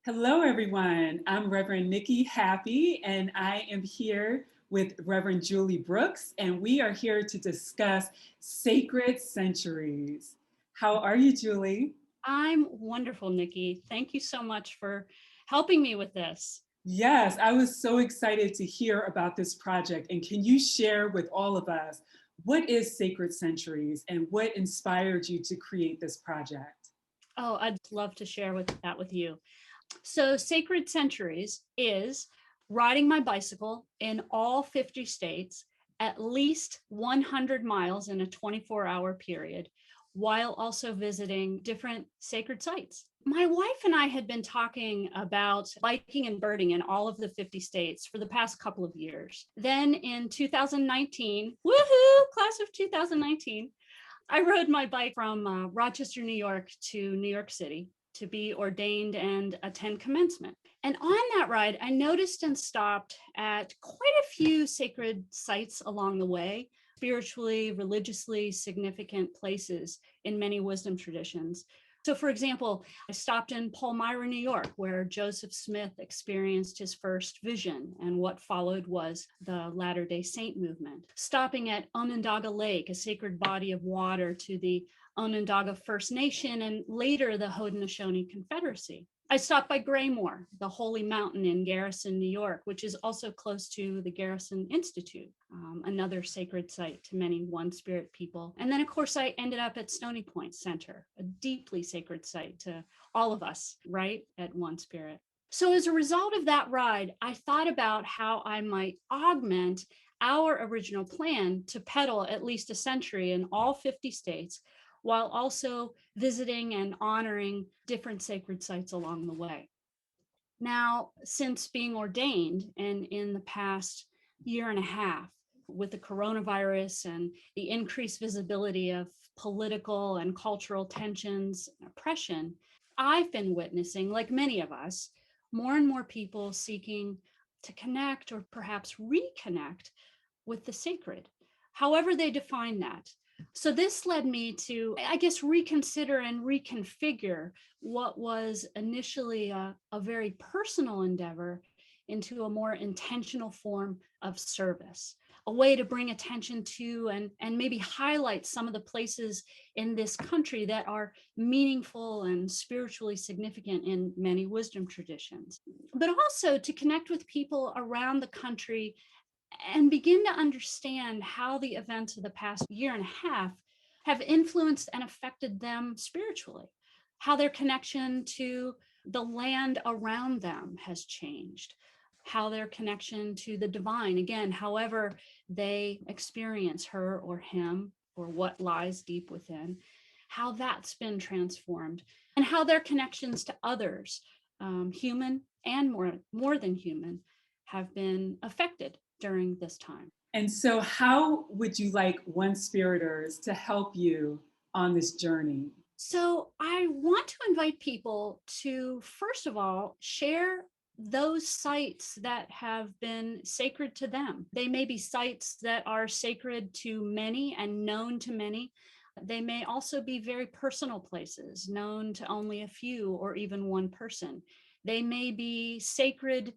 Hello, everyone. I'm Reverend Nikki Happy, and I am here with Reverend Julie Brooks, and we are here to discuss sacred centuries. How are you, Julie? I'm wonderful, Nikki. Thank you so much for helping me with this. Yes, I was so excited to hear about this project. And can you share with all of us what is Sacred Centuries and what inspired you to create this project? Oh, I'd love to share that with you. So, Sacred Centuries is riding my bicycle in all 50 states, at least 100 miles in a 24-hour period, while also visiting different sacred sites. My wife and I had been talking about biking and birding in all of the 50 states for the past couple of years. Then in 2019, woohoo, class of 2019, I rode my bike from Rochester, New York to New York City to be ordained and attend commencement. And on that ride, I noticed and stopped at quite a few sacred sites along the way, spiritually, religiously significant places in many wisdom traditions. So, for example, I stopped in Palmyra, New York, where Joseph Smith experienced his first vision, and what followed was the Latter-day Saint movement. Stopping at Onondaga Lake, a sacred body of water to the Onondaga First Nation and later the Haudenosaunee Confederacy. I stopped by Graymore, the holy mountain in Garrison, New York, which is also close to the Garrison Institute, another sacred site to many One Spirit people. And then, of course, I ended up at Stony Point Center, a deeply sacred site to all of us, right, at One Spirit. So as a result of that ride, I thought about how I might augment our original plan to pedal at least a century in all 50 states, while also visiting and honoring different sacred sites along the way. Now, since being ordained and in the past year and a half, with the coronavirus and the increased visibility of political and cultural tensions and oppression, I've been witnessing, like many of us, more and more people seeking to connect or perhaps reconnect with the sacred, however they define that. So this led me to, I guess, reconsider and reconfigure what was initially a very personal endeavor into a more intentional form of service, a way to bring attention to and maybe highlight some of the places in this country that are meaningful and spiritually significant in many wisdom traditions, but also to connect with people around the country and begin to understand how the events of the past year and a half have influenced and affected them spiritually, how their connection to the land around them has changed, how their connection to the divine, again, however they experience her or him or what lies deep within, how that's been transformed, and how their connections to others, human and more than human, have been affected during this time. And so, how would you like One Spiriters to help you on this journey? So, I want to invite people to, first of all, share those sites that have been sacred to them. They may be sites that are sacred to many and known to many. They may also be very personal places, known to only a few or even one person. They may be sacred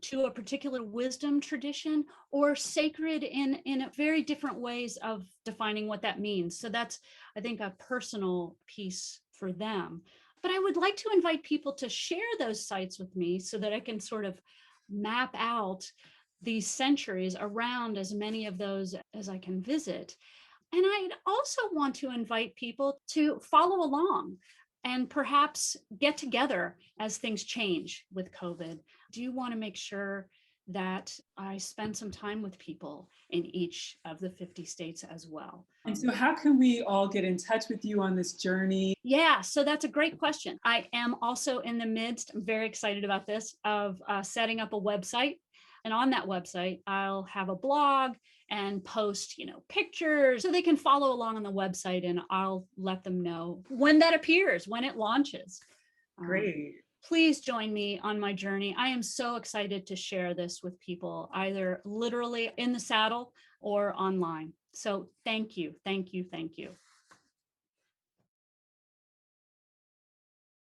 to a particular wisdom tradition or sacred in very different ways of defining what that means. So that's, I think, a personal piece for them. But I would like to invite people to share those sites with me so that I can sort of map out these centuries around as many of those as I can visit. And I'd also want to invite people to follow along and perhaps get together as things change with COVID. Do you want to make sure that I spend some time with people in each of the 50 states as well? And so, how can we all get in touch with you on this journey? Yeah, so that's a great question. I am also in the midst, I'm very excited about this, of setting up a website. And on that website, I'll have a blog and post, pictures so they can follow along on the website, and I'll let them know when that appears, when it launches. Great. Please join me on my journey. I am so excited to share this with people, either literally in the saddle or online. So thank you, thank you, thank you.